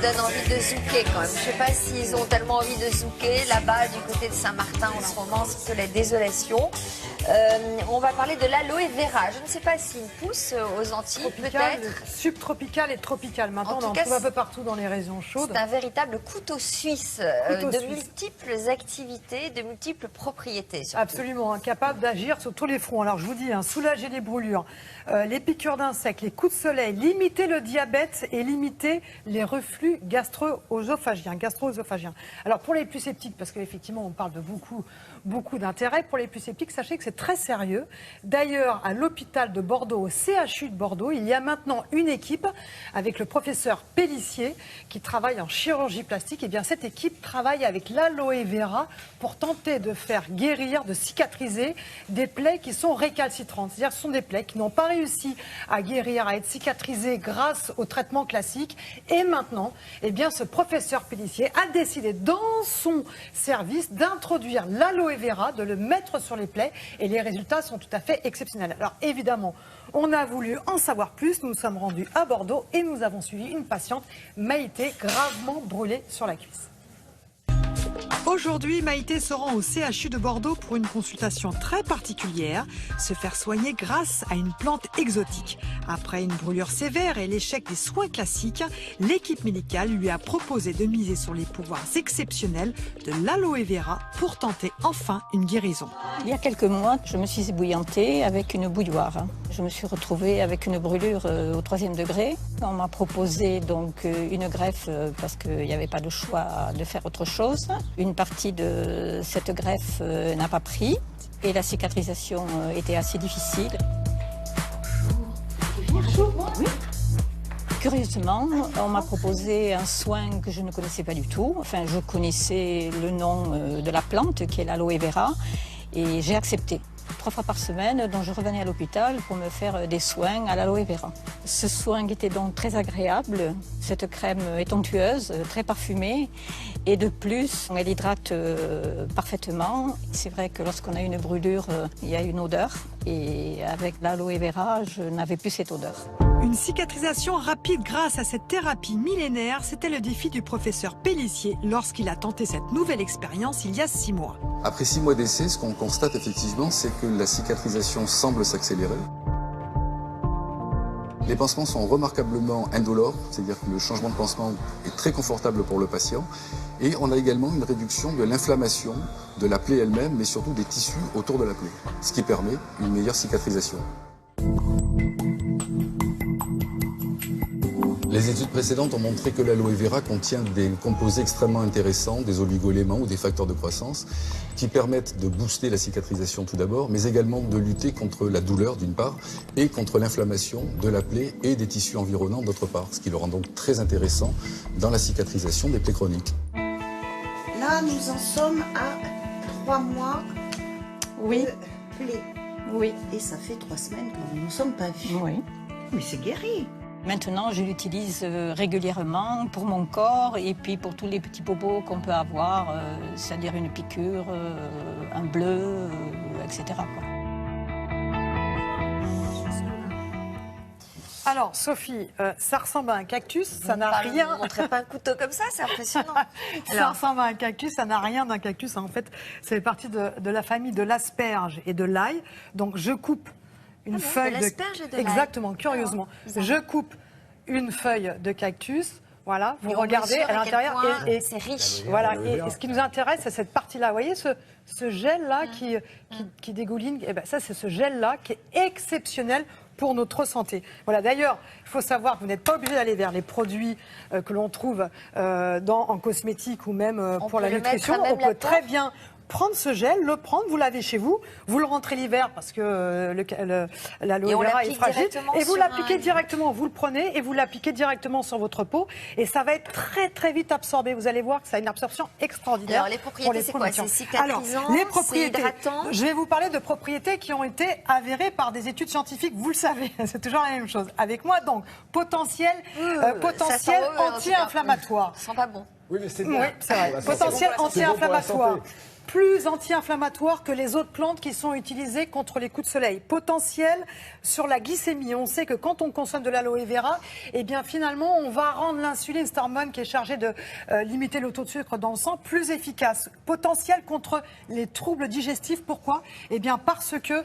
donne envie de zouker quand même. Je ne sais pas s'ils ont tellement envie de zouker là-bas du côté de Saint-Martin en ce moment, c'est la désolation. On va parler de l'aloe vera. Je ne sais pas s'il pousse aux Antilles, peut-être. Subtropical et tropical. Maintenant, on en trouve un peu partout dans les régions chaudes. C'est un véritable couteau suisse de multiples activités, de multiples propriétés. Surtout. Absolument, capable d'agir sur tous les fronts. Alors je vous dis, soulager les brûlures, les piqûres d'insectes, les coups de soleil, limiter le diabète et limiter les reflux gastro-œsophagiens. Alors pour les plus sceptiques, parce qu'effectivement on parle de beaucoup d'intérêt, pour les plus sceptiques, sachez que c'est très sérieux. D'ailleurs, à l'hôpital de Bordeaux, au CHU de Bordeaux, il y a maintenant une équipe avec le professeur Pellissier qui travaille en chirurgie plastique. Et bien cette équipe travaille avec l'aloe vera pour tenter de faire guérir, de cicatriser des plaies qui sont récalcitrantes. C'est-à-dire que ce sont des plaies qui n'ont pas réussi à guérir, à être cicatrisées grâce au traitement classique. Et maintenant, eh bien, ce professeur Pellissier a décidé dans son service d'introduire l'aloe vera, de le mettre sur les plaies. Et les résultats sont tout à fait exceptionnels. Alors évidemment, on a voulu en savoir plus. Nous nous sommes rendus à Bordeaux et nous avons suivi une patiente, Maïté, gravement brûlée sur la cuisse. Aujourd'hui, Maïté se rend au CHU de Bordeaux pour une consultation très particulière, se faire soigner grâce à une plante exotique. Après une brûlure sévère et l'échec des soins classiques, l'équipe médicale lui a proposé de miser sur les pouvoirs exceptionnels de l'aloe vera pour tenter enfin une guérison. Il y a quelques mois, je me suis ébouillantée avec une bouilloire. Je me suis retrouvée avec une brûlure au 3e degré. On m'a proposé donc une greffe parce qu'il n'y avait pas de choix de faire autre chose. Une partie de cette greffe n'a pas pris et la cicatrisation était assez difficile. Bonjour. Oui. Curieusement, on m'a proposé un soin que je ne connaissais pas du tout. Enfin, je connaissais le nom de la plante qui est l'aloe vera et j'ai accepté. 3 fois par semaine, donc je revenais à l'hôpital pour me faire des soins à l'aloe vera. Ce soin était donc très agréable. Cette crème est onctueuse, très parfumée et de plus, elle hydrate parfaitement. C'est vrai que lorsqu'on a une brûlure, il y a une odeur et avec l'aloe vera, je n'avais plus cette odeur. Une cicatrisation rapide grâce à cette thérapie millénaire, c'était le défi du professeur Pellissier lorsqu'il a tenté cette nouvelle expérience il y a 6 mois. Après 6 mois d'essai, ce qu'on constate effectivement, c'est que la cicatrisation semble s'accélérer. Les pansements sont remarquablement indolores, c'est-à-dire que le changement de pansement est très confortable pour le patient. Et on a également une réduction de l'inflammation de la plaie elle-même, mais surtout des tissus autour de la plaie, ce qui permet une meilleure cicatrisation. Les études précédentes ont montré que l'aloe vera contient des composés extrêmement intéressants, des oligo-éléments ou des facteurs de croissance, qui permettent de booster la cicatrisation tout d'abord, mais également de lutter contre la douleur d'une part, et contre l'inflammation de la plaie et des tissus environnants d'autre part, ce qui le rend donc très intéressant dans la cicatrisation des plaies chroniques. Là, nous en sommes à 3 mois Oui. de plaie. Oui. Et ça fait 3 semaines que nous ne nous sommes pas vus. Oui. Mais c'est guéri. Maintenant, je l'utilise régulièrement pour mon corps et puis pour tous les petits bobos qu'on peut avoir, c'est-à-dire une piqûre, un bleu, etc. quoi. Alors, Sophie, ça ressemble à un cactus, ça n'a rien... Vous ne montrez pas un couteau comme ça, c'est impressionnant. Ça ressemble à un cactus, ça n'a rien d'un cactus. En fait, ça fait partie de la famille de l'asperge et de l'ail. Donc, je coupe une feuille de l'asperge et de l'ail. Exactement, curieusement. Je coupe une feuille de cactus. Voilà, vous Et regardez à l'intérieur et c'est riche. Voilà, et ce qui nous intéresse, c'est cette partie-là. Vous voyez ce gel-là qui dégouline, et ben ça, c'est ce gel-là qui est exceptionnel pour notre santé. Voilà, d'ailleurs, il faut savoir que vous n'êtes pas obligé d'aller vers les produits que l'on trouve en cosmétique ou même pour la nutrition. On peut très bien prendre ce gel, le prendre, vous l'avez chez vous, vous le rentrez l'hiver parce que l'aloe vera est fragile, et vous l'appliquez directement, vous le prenez et vous l'appliquez directement sur votre peau et ça va être très très vite absorbé. Vous allez voir que ça a une absorption extraordinaire. Alors les propriétés, c'est quoi? C'est cicatrisant, les propriétés, c'est hydratant. Je vais vous parler de propriétés qui ont été avérées par des études scientifiques, vous le savez, c'est toujours la même chose. Avec moi donc, potentiel anti-inflammatoire. Ça sent pas bon. Oui, mais c'est bien. Oui, c'est vrai. Potentiel anti-inflammatoire. plus anti-inflammatoire que les autres plantes qui sont utilisées contre les coups de soleil. Potentiel sur la glycémie. On sait que quand on consomme de l'aloe vera, eh bien finalement on va rendre l'insuline, cette hormone qui est chargée de limiter le taux de sucre dans le sang, plus efficace. Potentiel contre les troubles digestifs. Pourquoi? Eh bien parce que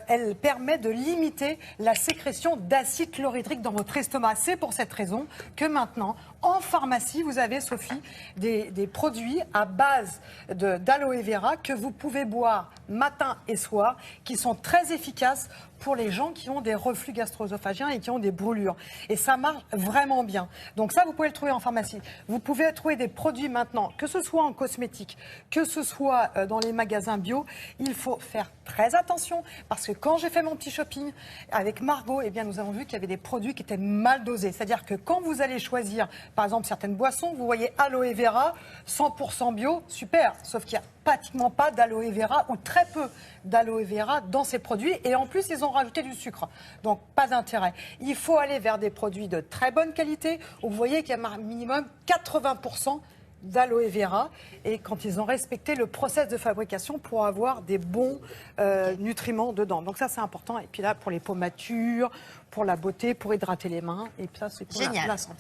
elle permet de limiter la sécrétion d'acide chlorhydrique dans votre estomac. C'est pour cette raison que maintenant, en pharmacie, vous avez, Sophie, des produits à base d'aloe vera que vous pouvez boire matin et soir, qui sont très efficaces pour les gens qui ont des reflux gastro-œsophagiens et qui ont des brûlures. Et ça marche vraiment bien. Donc ça, vous pouvez le trouver en pharmacie. Vous pouvez trouver des produits maintenant, que ce soit en cosmétique, que ce soit dans les magasins bio. Il faut faire très attention parce que quand j'ai fait mon petit shopping avec Margot, eh bien, nous avons vu qu'il y avait des produits qui étaient mal dosés. C'est-à-dire que quand vous allez choisir, par exemple, certaines boissons, vous voyez aloe vera, 100% bio, super. Sauf qu'il n'y a pratiquement pas d'aloe vera ou très peu d'aloe vera dans ces produits. Et en plus, ils ont rajouté du sucre. Donc, pas d'intérêt. Il faut aller vers des produits de très bonne qualité où vous voyez qu'il y a un minimum 80% d'aloe vera et quand ils ont respecté le process de fabrication pour avoir des bons nutriments dedans. Donc ça, c'est important. Et puis là, pour les peaux matures, pour la beauté, pour hydrater les mains. Et puis ça, c'est pour la santé.